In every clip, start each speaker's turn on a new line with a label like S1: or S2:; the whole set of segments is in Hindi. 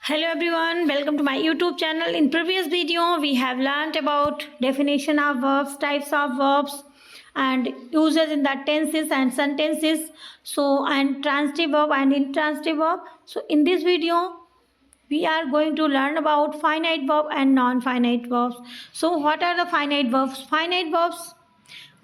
S1: Hello everyone, welcome to my YouTube channel. In previous video, we have learnt about definition of verbs, types of verbs and uses in the tenses and sentences. And transitive verb and intransitive verb. So in this video, we are going to learn about finite verb and non-finite verbs. So what are the finite verbs? Finite verbs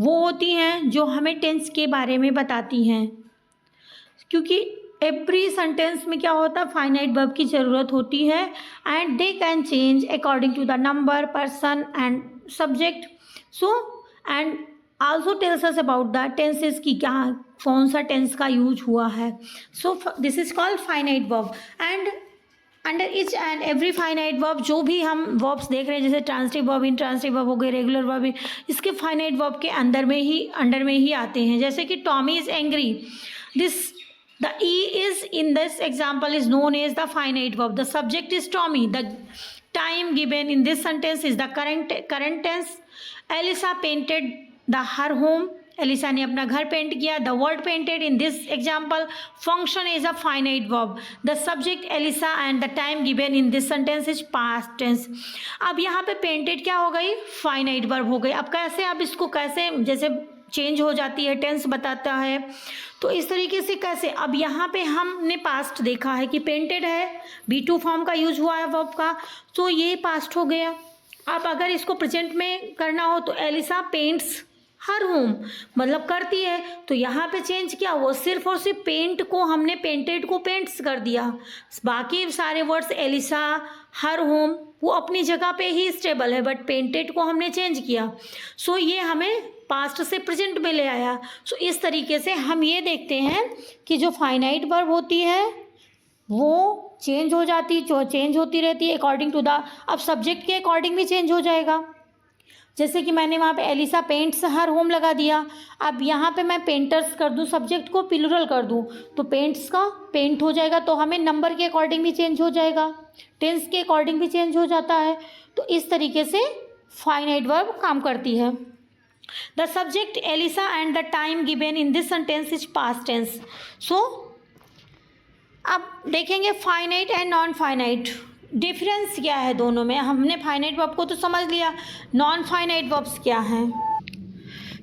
S1: वो होती हैं जो हमें टेंस के बारे में बताती हैं, क्योंकि एवरी सेंटेंस में क्या होता है, फाइनाइट वर्ब की ज़रूरत होती है and they can change according to the number, person and subject. So and also tells us about the tenses की क्या कौन सा टेंस का यूज हुआ है. So this is called finite verb. And under each and every finite verb जो भी हम वर्ब्स देख रहे हैं, जैसे ट्रांसिटिव वर्ब, इंट्रांसिटिव वर्ब हो गए, रेगुलर वर्ब, इसके फाइनाइट वर्ब के अंडर में ही आते हैं. जैसे कि Tommy is angry, this the E is in this example is known as the finite verb. The subject is Tommy. The time given in this sentence is the current tense. Elisa painted her home. Elisa ने अपना घर पेंट किया. The word painted in this example function is a finite verb. The subject Elisa and the time given in this sentence is past tense. अब यहाँ पे पेंटेड क्या हो गई, फाइनाइट वर्ब हो गई. अब कैसे, अब इसको कैसे, जैसे चेंज हो जाती है, टेंस बताता है, तो इस तरीके से कैसे. अब यहाँ पे हमने पास्ट देखा है कि पेंटेड है, B2 फॉर्म का यूज हुआ है वर्ब का, तो ये पास्ट हो गया. अब अगर इसको प्रेजेंट में करना हो तो एलिसा पेंट्स हर होम, मतलब करती है, तो यहाँ पे चेंज किया, वो सिर्फ और सिर्फ पेंट को हमने पेंटेड को पेंट्स कर दिया. बाकी सारे वर्ड्स एलिसा, हर होम वो अपनी जगह पे ही स्टेबल है, बट पेंटेड को हमने चेंज किया. सो ये हमें पास्ट से प्रेजेंट में ले आया. सो इस तरीके से हम ये देखते हैं कि जो फाइनाइट वर्ब होती है वो चेंज होती रहती है अकॉर्डिंग टू द, अब सब्जेक्ट के अकॉर्डिंग भी चेंज हो जाएगा. जैसे कि मैंने वहाँ पे एलिसा पेंट्स हर होम लगा दिया. अब यहाँ पे मैं पेंटर्स कर दूँ, सब्जेक्ट को प्लूरल कर दूँ, तो पेंट्स का पेंट हो जाएगा. तो हमें नंबर के अकॉर्डिंग भी चेंज हो जाएगा, टेंस के अकॉर्डिंग भी चेंज हो जाता है. तो इस तरीके से फाइनाइट वर्ब काम करती है. The subject Elisa and the time given in this sentence is past tense. So अब देखेंगे finite and non finite difference क्या है दोनों में. हमने फाइनाइट वर्ब को तो समझ लिया, नॉन फाइनाइट वर्ब्स क्या हैं.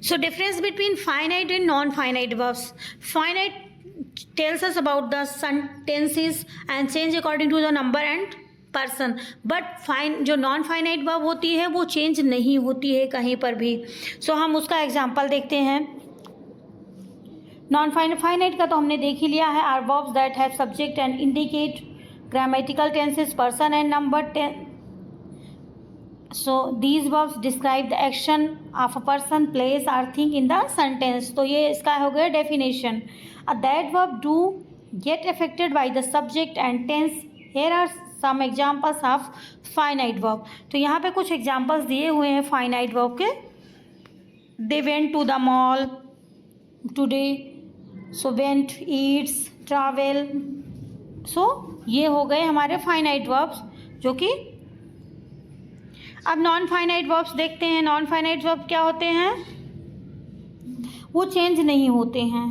S1: So difference between finite and non finite verbs. Finite tells us about the sentences and change according to the number and person, but जो नॉन फाइनाइट वर्ब होती है वो चेंज नहीं होती है कहीं पर भी. सो हम उसका एग्जाम्पल देखते हैं. नॉन फाइनाइट का तो हमने देख ही लिया है. Are verbs that have subject and indicate grammatical tenses, person and number. So these verbs describe the action of a person, place or thing in the sentence. तो ये इसका हो गया definition. That verb do get affected by the subject and tense. Here are some examples of finite verb. तो यहाँ पे कुछ examples दिए हुए हैं finite verb के. They went to the mall today. So went, eats, travel. सो ये हो गए हमारे फाइनाइट वर्ब्स, जो कि. अब नॉन फाइनाइट वर्ब्स देखते हैं. नॉन फाइनाइट वर्ब क्या होते हैं, वो चेंज नहीं होते हैं,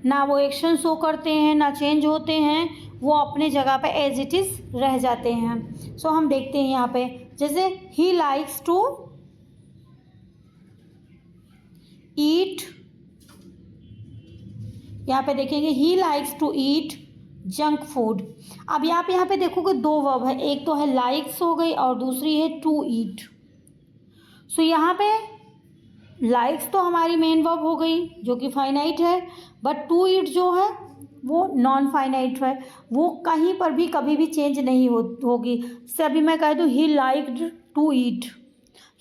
S1: ना वो एक्शन शो करते हैं, ना चेंज होते हैं, वो अपने जगह पे एज इट इज रह जाते हैं. सो हम देखते हैं यहाँ पे, जैसे ही लाइक्स टू ईट, यहाँ पे देखेंगे he likes to eat junk food. अब यहाँ पे देखोगे दो वर्ब है, एक तो है लाइक्स हो गई और दूसरी है टू ईट. सो यहाँ पे लाइक्स तो हमारी मेन वर्ब हो गई जो कि फाइनाइट है, बट टू ईट जो है वो नॉन फाइनाइट है, वो कहीं पर भी कभी भी चेंज नहीं होगी. से अभी मैं कह दूँ he liked to eat,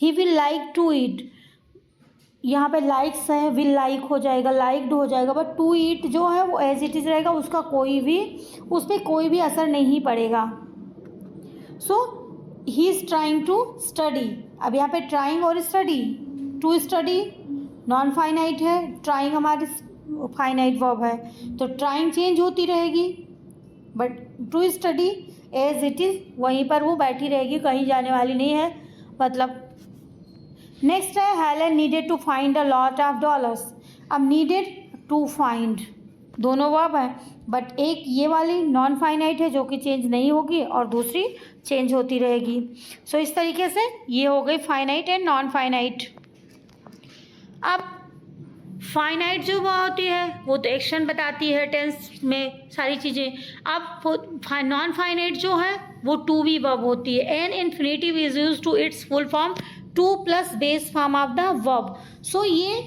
S1: he will like to eat, यहाँ पे लाइक्स है, विल लाइक हो जाएगा, लाइक्ड हो जाएगा, बट टू ईट जो है वो एज इट इज़ रहेगा, उसका उस पर कोई भी असर नहीं पड़ेगा. So he is trying to study. अब यहाँ पे ट्राइंग और study, to study non finite है, ट्राइंग हमारी फाइनाइट वर्ब है, तो ट्राइंग चेंज होती रहेगी, but to study as it is वहीं पर वो बैठी रहेगी, कहीं जाने वाली नहीं है. मतलब नेक्स्ट है Helen needed to find a lot of dollars. अब नीडेड टू फाइंड, दोनों वर्ब हैं, बट एक ये वाली नॉन फाइनाइट है जो कि चेंज नहीं होगी और दूसरी चेंज होती रहेगी। सो इस तरीके से ये हो गई फाइनाइट एंड नॉन फाइनाइट। अब फाइनाइट जो वो होती है वो तो एक्शन बताती है टेंस में सारी चीज़ें। अब नॉन फाइनाइट जो है वो टू बी वर्ब होती है। An infinitive is use to its full form to plus base form of the verb. So ये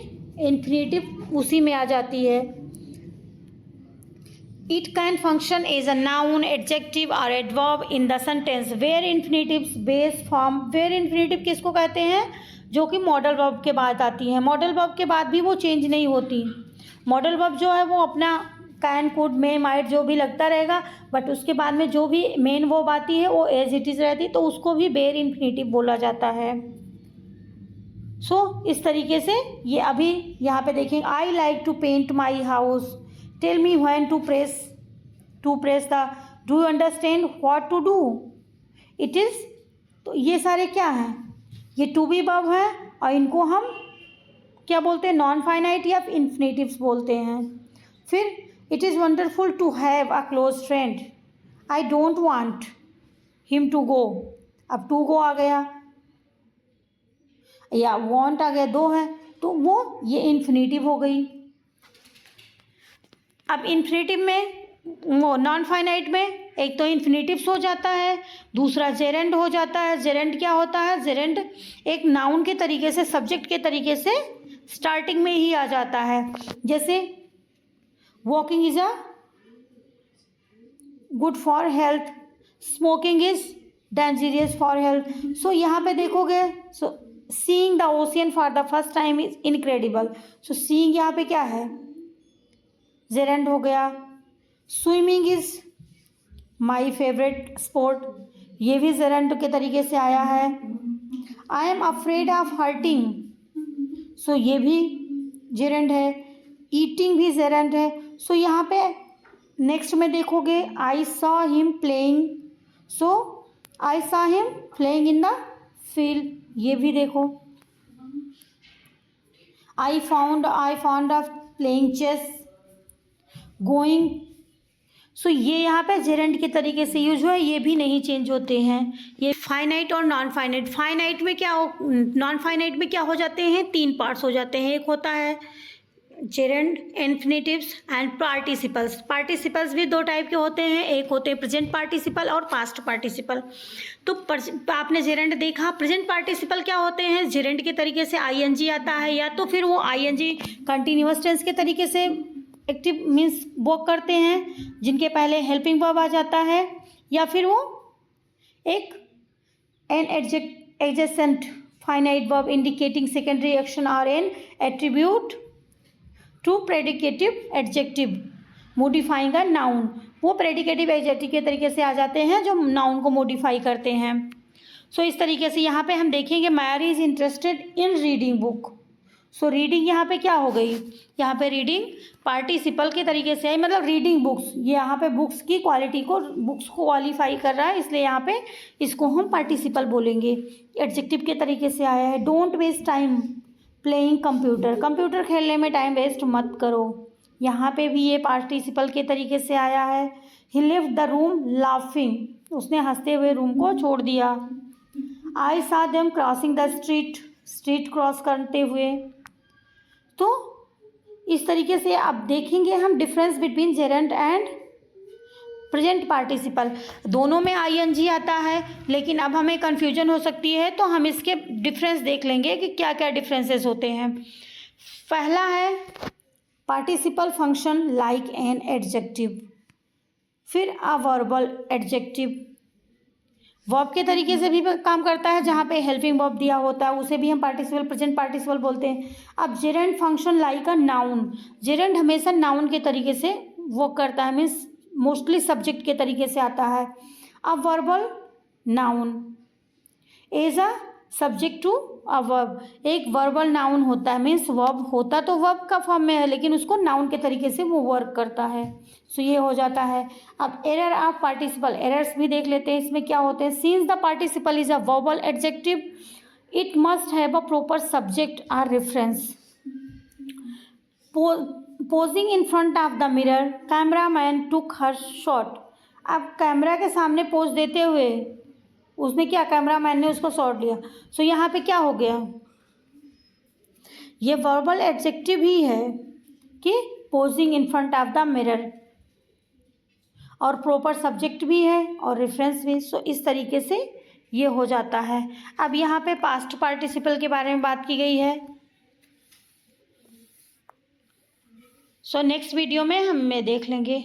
S1: इन्फिनेटिव उसी में आ जाती है। It can function as a noun, adjective और adverb in the sentence where infinitives base form. Where infinitive किसको कहते हैं? जो कि मॉडल वर्ब के बाद आती है। मॉडल वर्ब के बाद भी वो चेंज नहीं होती। मॉडल वर्ब जो है वो अपना कैन, कुड, मे, माइट जो भी लगता रहेगा, बट उसके बाद में जो भी मेन वर्ब आती है वो एज इट इज़ रहती, तो उसको भी बेयर इन्फिनेटिव बोला जाता है। सो इस तरीके से ये अभी यहाँ पे देखें, I like to paint my house, tell me when to press the, do you understand what to do, it is. तो ये सारे क्या हैं? ये टू बी वर्ब है और इनको हम क्या बोलते हैं? नॉन फाइनाइट या इन्फिनेटिव्स बोलते हैं। फिर it is wonderful to have a close friend, I don't want him to go. अब टू गो आ गया या वांट आ गया, दो है तो वो ये इन्फिनेटिव हो गई। अब इन्फिनेटिव में वो नॉन फाइनाइट में एक तो इन्फिनेटिव्स हो जाता है, दूसरा जेरेंड हो जाता है। जेरेंड क्या होता है? जेरेंड एक नाउन के तरीके से, सब्जेक्ट के तरीके से स्टार्टिंग में ही आ जाता है। जैसे walking is a good for health, smoking is dangerous for health. So यहाँ पे देखोगे, so seeing the ocean for the first time is incredible. So seeing यहाँ पे क्या है? जेरेंड हो गया। Swimming is my favourite sport, ये भी जेरेंड के तरीके से आया है। I am afraid of hurting, so ये भी जेरेंड है। ईटिंग भी जेरेंड है। सो यहाँ पे नेक्स्ट में देखोगे, I saw him playing, so I saw him playing in the field, ये भी देखो। I found of playing chess, going. So ये यहाँ पे जेरेंड के तरीके से यूज हुआ है, ये भी नहीं चेंज होते हैं। ये फाइनाइट और नॉन फाइनाइट। फाइनाइट में क्या हो, नॉन फाइनाइट में क्या हो जाते हैं? तीन पार्ट्स हो जाते हैं। एक होता है gerund, infinitives and participles. Participles भी दो टाइप के होते हैं, एक होते हैं प्रेजेंट पार्टिसिपल और पास्ट पार्टिसिपल। तो आपने जेरेंड देखा। प्रेजेंट पार्टिसिपल क्या होते हैं? जेरेंड के तरीके से आईएनजी आता है, या तो फिर वो आईएनजी कंटिन्यूअस टेंस के तरीके से एक्टिव मीन्स वर्क करते हैं, जिनके पहले हेल्पिंग वर्ब आ जाता है, या फिर वो एक an adjacent finite verb indicating secondary action और an attribute to predicative adjective modifying a noun. वो प्रेडिकेटिव एडजेक्टिव के तरीके से आ जाते हैं जो नाउन को मॉडिफाई करते हैं। सो इस तरीके से यहाँ पे हम देखेंगे, Mary is interested in reading book. So reading यहाँ पे क्या हो गई? यहाँ पे रीडिंग पार्टिसिपल के तरीके से आई, मतलब रीडिंग बुक्स। ये यहाँ पे बुक्स की क्वालिटी को, बुक्स को क्वालिफाई कर रहा है, इसलिए यहाँ पे इसको हम पार्टिसिपल बोलेंगे। एडजेक्टिव के तरीके से आया है। Don't waste time playing computer, computer खेलने में टाइम वेस्ट मत करो, यहाँ पे भी ये पार्टिसिपल के तरीके से आया है। ही लेफ्ट द रूम लाफिंग, उसने हंसते हुए रूम को छोड़ दिया। I saw them crossing the street, street cross करते हुए। तो इस तरीके से अब देखेंगे हम difference between gerund and present participle. दोनों में आईएनजी आता है, लेकिन अब हमें कन्फ्यूजन हो सकती है, तो हम इसके डिफरेंस देख लेंगे कि क्या क्या डिफरेंसेस होते हैं। पहला है participle function like an adjective, फिर अ वर्बल एडजेक्टिव वर्ब के तरीके से भी काम करता है, जहाँ पे हेल्पिंग वर्ब दिया होता है उसे भी हम पार्टिसिपल, प्रेजेंट पार्टिसिपल बोलते हैं। अब gerund function like a noun, gerund हमेशा नाउन के तरीके से वर्क करता है, मीन्स मोस्टली सब्जेक्ट के तरीके से आता है। अब verbal noun as a subject to a verb, एक वर्बल नाउन होता है, मीन्स वर्ब होता तो वर्ब का फॉर्म में है, लेकिन उसको नाउन के तरीके से वो वर्क करता है। सो ये हो जाता है। अब एरर ऑफ पार्टिसिपल, एरर्स भी देख लेते हैं, इसमें क्या होते हैं। Since the participle is a verbal adjective it must have a proper subject और reference. Posing in front of the mirror, cameraman took her shot. अब कैमरा के सामने पोज देते हुए उसने क्या, कैमरा मैन ने उसको शॉट लिया। सो यहाँ पे क्या हो गया, ये वर्बल एडजेक्टिव ही है कि posing in front of the mirror, और प्रॉपर सब्जेक्ट भी है और रेफरेंस भी। सो इस तरीके से ये हो जाता है। अब यहाँ पे पास्ट पार्टिसिपल के बारे में बात की गई है। सो नेक्स्ट वीडियो में हम देख लेंगे।